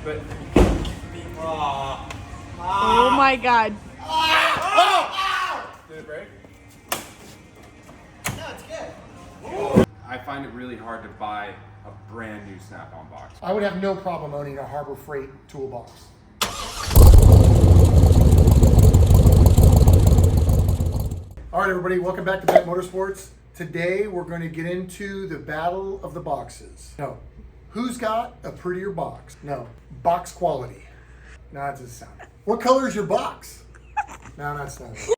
But Oh my God. Did it break? No, it's good. I find it really hard to buy a brand new Snap-on box. I would have no problem owning a Harbor Freight toolbox. All right, everybody, welcome back to Bent Motorsports. Today, we're going to get into the battle of the boxes. No, who's got a prettier box? No, box quality. No, that doesn't sound. What color is your box? No, that's not it.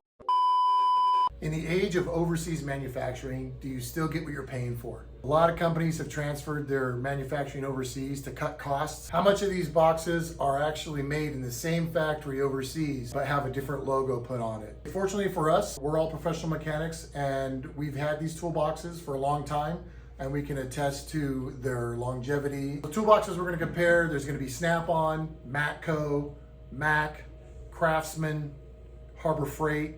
In the age of overseas manufacturing, do you still get what you're paying for? A lot of companies have transferred their manufacturing overseas to cut costs. How much of these boxes are actually made in the same factory overseas, but have a different logo put on it? Fortunately for us, we're all professional mechanics and we've had these toolboxes for a long time and we can attest to their longevity. The toolboxes we're gonna compare, there's gonna be Snap-on, Matco, Mac, Craftsman, Harbor Freight.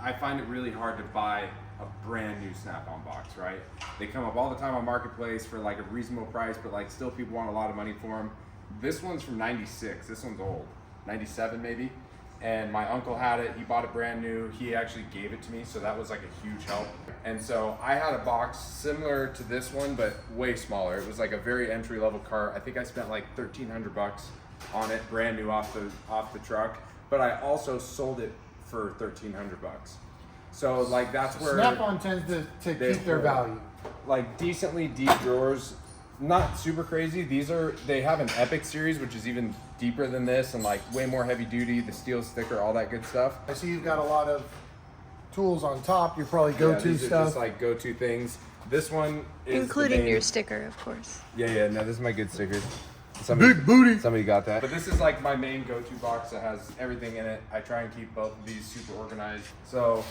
I find it really hard to buy a brand new Snap-on box, right? They come up all the time on Marketplace for like a reasonable price, but like still people want a lot of money for them. This one's from 96, this one's old, 97 maybe. And my uncle had it, he bought it brand new. He actually gave it to me, so that was like a huge help. And so I had a box similar to this one, but way smaller. It was like a very entry level cart. I think I spent like 1,300 bucks on it, brand new off the truck. But I also sold it for 1,300 bucks. So like that's where Snap-on tends to keep their value. Like decently deep drawers, not super crazy. They have an Epic series, which is even deeper than this and like way more heavy duty, the steel sticker, all that good stuff. I see you've got a lot of tools on top. Your probably go-to these stuff. are just like go-to things. This one is Including your sticker, of course. Yeah, no, this is my good sticker. Big booty. Somebody got that. But this is like my main go-to box that has everything in it. I try and keep both of these super organized. So,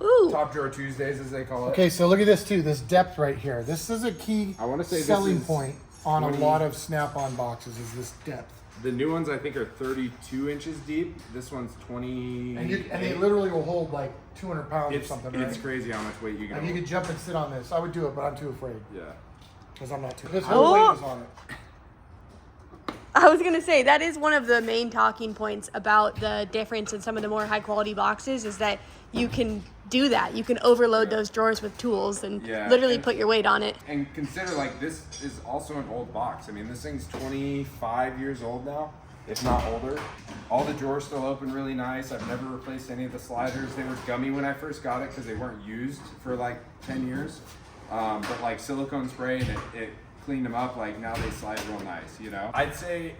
Ooh. Top Drawer Tuesdays, as they call it. Okay, so look at this too. This depth right here. This is a key I want to say selling this is point on 20 a lot of Snap-on boxes. Is this depth? The new ones I think are 32 inches deep. This one's 20. And they literally will hold like 200 pounds or something. Right? It's crazy how much weight you can Like you hold. could jump and sit on this. I would do it, but I'm too afraid Yeah. because I'm not too. This whole weight is on it. I was gonna say that is one of the main talking points about the difference in some of the more high quality boxes is that you can do that. You can overload those drawers with tools and literally put your weight on it. And consider like this is also an old box. I mean, this thing's 25 years old now, if not older. All the drawers still open really nice. I've never replaced any of the sliders. They were gummy when I first got it because they weren't used for like 10 years. But like silicone spray and it cleaned them up. Like now they slide real nice, you know. I'd say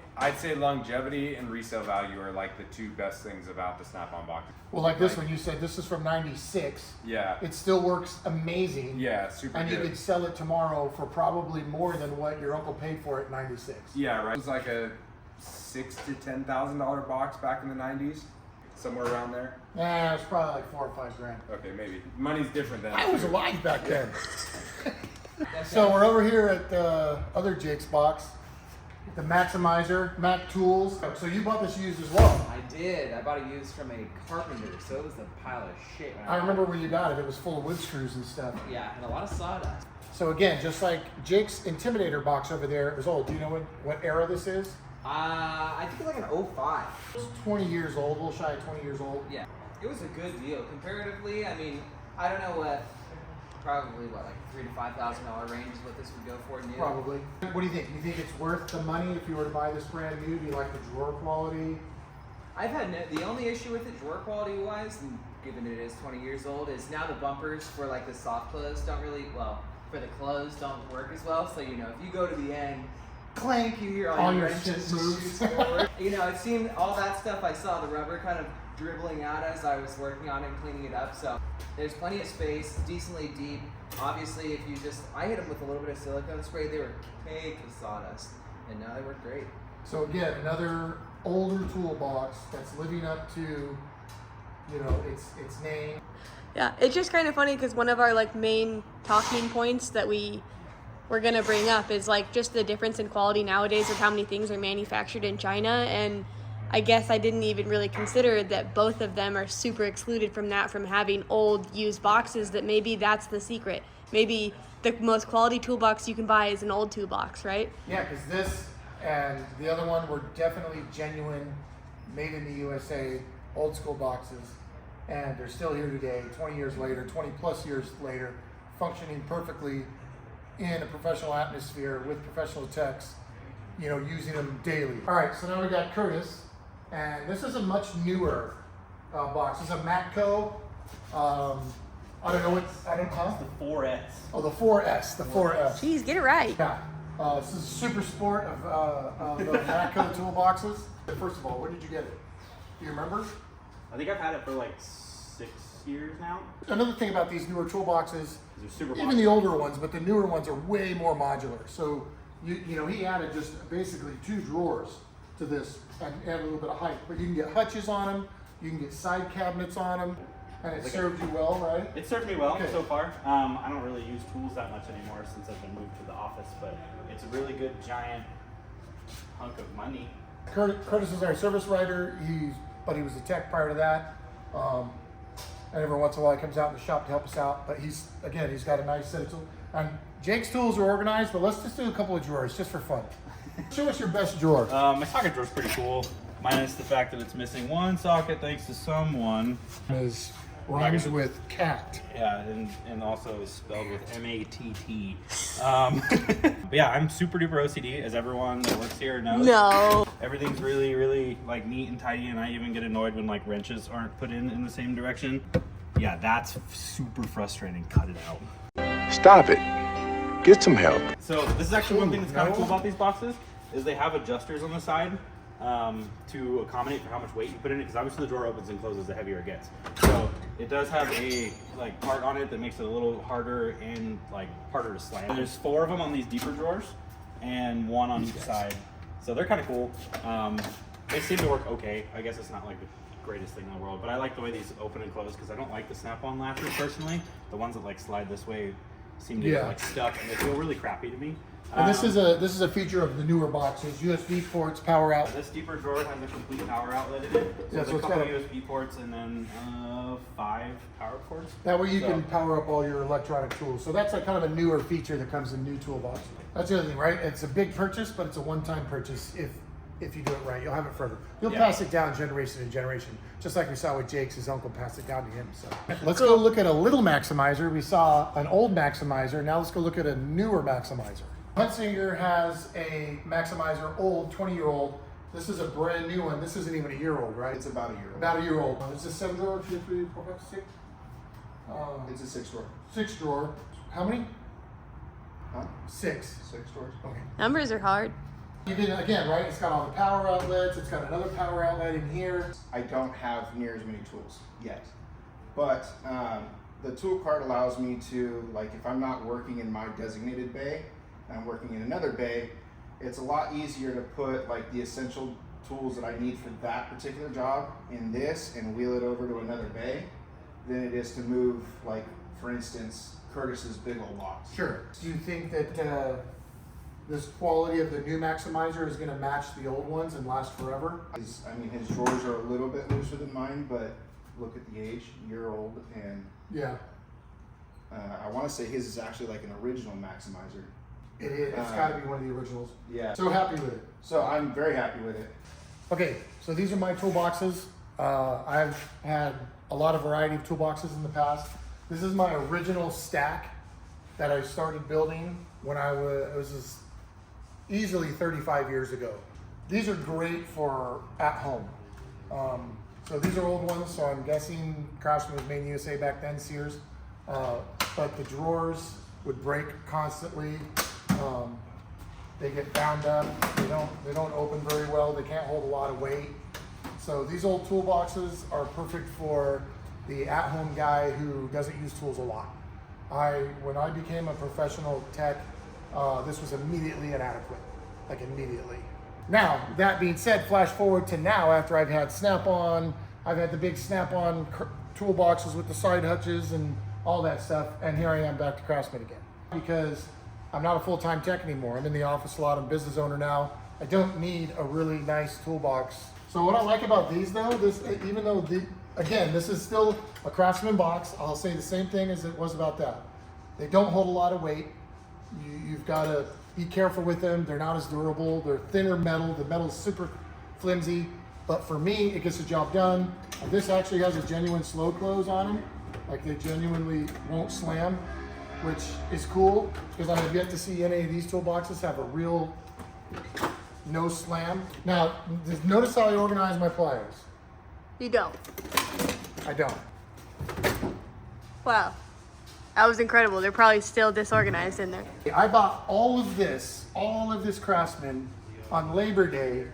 longevity and resale value are like the two best things about the Snap-on box. Well, like this one, you said this is from '96. Yeah. It still works amazing. Yeah, super And good. you could sell it tomorrow for probably more than what your uncle paid for it in '96. Yeah, right. It was like a $6,000 to $10,000 box back in the 90s, somewhere around there. Nah, it's probably like $4 or $5 grand. Okay, maybe. Money's different then. I was alive back then. So we're over here at the other Jake's box, the Macsimizer, Mac Tools. So you bought this used as well. I did. I bought it used from a carpenter, so it was a pile of shit. When I remember when you got it, it was full of wood screws and stuff. Yeah, and a lot of sawdust. So again, just like Jake's Intimidator box over there, it was old. Do you know what era this is? I think it's like an 05. It's 20 years old, a little shy of 20 years old. Yeah, it was a good deal. Comparatively, I mean, I don't know what, probably what, like $3,000 to $5,000 range is what this would go for new. Probably. What do you think? Do you think it's worth the money if you were to buy this brand new? Do you like the drawer quality? I've had the only issue with it, drawer quality wise, and given it is 20 years old, is now the bumpers for like the soft close don't really, well, for the close don't work as well. So, you know, if you go to the end, clank, you hear all your wrenches moves forward. You know, it seemed all that stuff I saw, the rubber kind of dribbling out as I was working on it and cleaning it up. So there's plenty of space, decently deep. Obviously, if you just, I hit them with a little bit of silicone spray, they were caked with sawdust, and now they work great. So again, another older toolbox that's living up to, you know, its name. Yeah, it's just kind of funny because one of our like main talking points that we're gonna bring up is like just the difference in quality nowadays of how many things are manufactured in China, and I guess I didn't even really consider that both of them are super excluded from that, from having old used boxes, that maybe that's the secret. Maybe the most quality toolbox you can buy is an old toolbox, right? Yeah, because this and the other one were definitely genuine, made in the USA, old school boxes. And they're still here today, 20 years later, 20 plus years later, functioning perfectly in a professional atmosphere with professional techs, you know, using them daily. All right, so now we got Curtis, and this is a much newer box. This is a Matco. I don't know what, I don't know. The 4S. Oh, the 4S, the 4S. Jeez, get it right. Yeah, this is a super sport of the Matco toolboxes. First of all, when did you get it? Do you remember? I think I've had it for like 6 years now. Another thing about these newer toolboxes, They're super even modular. the older ones, but the newer ones are way more modular. So you know, he added just basically 2 drawers to this and add a little bit of height. But you can get hutches on them, you can get side cabinets on them, and it served you well, right? It served me well Okay. so far. I don't really use tools that much anymore since I've been moved to the office, but it's a really good giant hunk of money. Curtis is our service writer. He was a tech prior to that. And every once in a while he comes out in the shop to help us out. But he's got a nice set of tools. And Jake's tools are organized, but let's just do a couple of drawers just for fun. Show us your best drawer. My socket drawer's pretty cool, minus the fact that it's missing one socket thanks to someone. Is rhymes with cat. Yeah, and also is spelled with M-A-T-T. But yeah, I'm super duper OCD, as everyone that works here knows. No. Everything's really, really like neat and tidy, and I even get annoyed when like wrenches aren't put in the same direction. Yeah, that's super frustrating. Cut it out. Stop it. Get some help. So this is actually one thing that's kind of cool about these boxes is they have adjusters on the side to accommodate for how much weight you put in it, because obviously the drawer opens and closes the heavier it gets. So it does have a like part on it that makes it a little harder and like harder to slam. There's 4 of them on these deeper drawers and 1 on each side. So they're kind of cool. They seem to work okay. I guess it's not like the greatest thing in the world, but I like the way these open and close because I don't like the snap-on latches personally. The ones that like slide this way seem to get like stuck and they feel really crappy to me. And this is a feature of the newer boxes. USB ports, power out. This deeper drawer has a complete power outlet in it. So there's a couple USB ports and then 5 power cords. That way you can power up all your electronic tools. So that's a kind of a newer feature that comes in new toolbox. That's the other thing, right? It's a big purchase, but it's a one-time purchase if you do it right. You'll have it forever. You'll pass it down generation to generation, just like we saw with Jake's. His uncle passed it down to him. So let's go look at a little Macsimizer. We saw an old Macsimizer. Now let's go look at a newer Macsimizer. Huntsinger has a Macsimizer, old, 20-year-old. This is a brand new one. This isn't even a year old, right? It's about a year old. About a year old. It's a 7 drawer, 2, 3, 4, 5, 6. It's a 6 drawer. 6 drawer. How many? Huh? 6. 6 drawers. Okay. Numbers are hard. You can, again, right? It's got all the power outlets. It's got another power outlet in here. I don't have near as many tools yet, but the tool cart allows me to, like, if I'm not working in my designated bay, and I'm working in another bay, it's a lot easier to put like the essential tools that I need for that particular job in this and wheel it over to another bay than it is to move, like, for instance, Curtis's big old box. Sure. Do you think that this quality of the new Macsimizer is going to match the old ones and last forever? His drawers are a little bit looser than mine, but look at the age, year old, and Yeah, I want to say his is actually like an original Macsimizer. it is. It's got to be one of the originals. Yeah. So happy with it. So I'm very happy with it. Okay, so these are my toolboxes. I've had a lot of variety of toolboxes in the past. This is my original stack that I started building when it was easily 35 years ago. These are great for at home. So these are old ones, so I'm guessing Craftsman was made in the USA back then, Sears. But the drawers would break constantly. They get bound up. They don't open very well. They can't hold a lot of weight. So these old toolboxes are perfect for the at-home guy who doesn't use tools a lot. When I became a professional tech, this was immediately inadequate, like immediately. Now, that being said, flash forward to now after I've had Snap-on, I've had the big Snap-on toolboxes with the side hutches and all that stuff, and here I am back to Craftsman again. Because I'm not a full-time tech anymore. I'm in the office a lot. I'm a business owner now. I don't need a really nice toolbox. So what I like about these though, even though again, this is still a Craftsman box, I'll say the same thing as it was about that. They don't hold a lot of weight. You've got to be careful with them. They're not as durable. They're thinner metal. The metal's super flimsy. But for me, it gets the job done. This actually has a genuine slow close on them. Like they genuinely won't slam, which is cool because I have yet to see any of these toolboxes have a real no slam. Now, just notice how I organize my pliers. You don't. I don't. Wow. That was incredible. They're probably still disorganized in there. I bought all of this Craftsman on Labor Day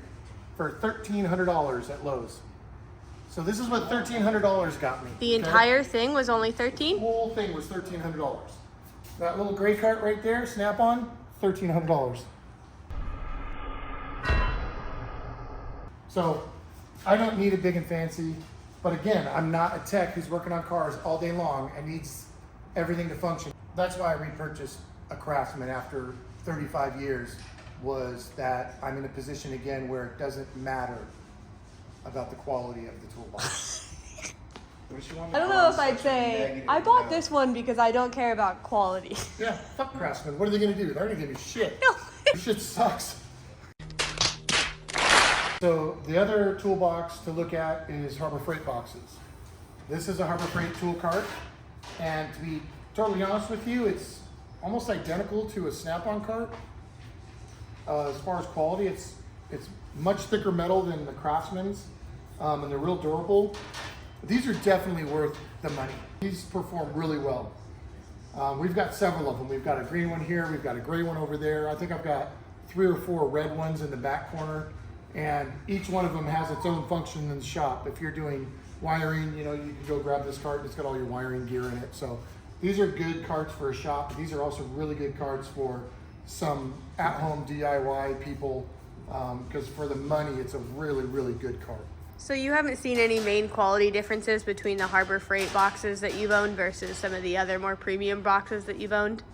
for $1,300 at Lowe's. So this is what $1,300 got me. The entire thing was only 13? The whole thing was $1,300. That little gray cart right there, Snap-on, $1,300. So I don't need it big and fancy, but again, I'm not a tech who's working on cars all day long and needs everything to function. That's why I repurchased a Craftsman after 35 years, was that I'm in a position again where it doesn't matter about the quality of the toolbox. I don't know if I'd say, I bought this one because I don't care about quality. Yeah, fuck Craftsman. What are they gonna do? They're gonna give me shit. No. This shit sucks. So the other toolbox to look at is Harbor Freight boxes. This is a Harbor Freight tool cart, and to be totally honest with you, it's almost identical to a Snap-on cart. As far as quality, it's much thicker metal than the Craftsman's, and they're real durable. These are definitely worth the money. These perform really well. We've got several of them. We've got a green one here, we've got a gray one over there. I think I've got 3 or 4 red ones in the back corner, and each one of them has its own function in the shop. If you're doing wiring, you know, you can go grab this cart, it's got all your wiring gear in it. So these are good carts for a shop. These are also really good carts for some at-home DIY people, because for the money, it's a really, really good cart. So you haven't seen any main quality differences between the Harbor Freight boxes that you've owned versus some of the other more premium boxes that you've owned?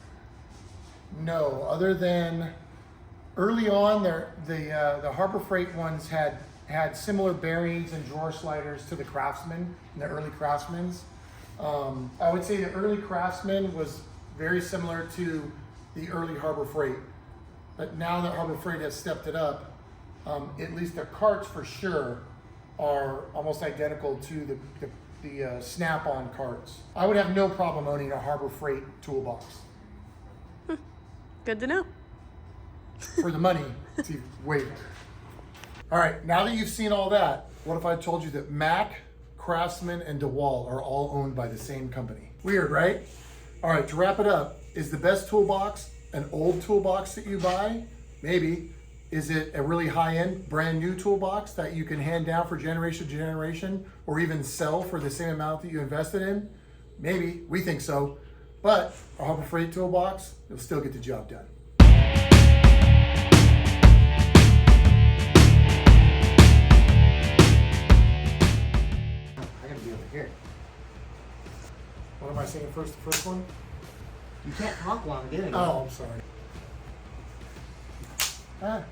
No, other than early on, the Harbor Freight ones had similar bearings and drawer sliders to the Craftsman, the early Craftsmans. I would say the early Craftsman was very similar to the early Harbor Freight, but now that Harbor Freight has stepped it up, at least the carts for sure are almost identical to the Snap-on carts. I would have no problem owning a Harbor Freight toolbox. Good to know. For the money, it's even way better. All right, now that you've seen all that, what if I told you that Mac, Craftsman, and DeWalt are all owned by the same company? Weird, right? All right, to wrap it up, is the best toolbox an old toolbox that you buy? Maybe. Is it a really high-end, brand new toolbox that you can hand down for generation to generation, or even sell for the same amount that you invested in? Maybe, we think so. But a Harbor Freight toolbox, it'll still get the job done. I gotta be over here. What am I saying first, the first one? You can't talk while I'm doing it. Oh, I'm sorry. Ah.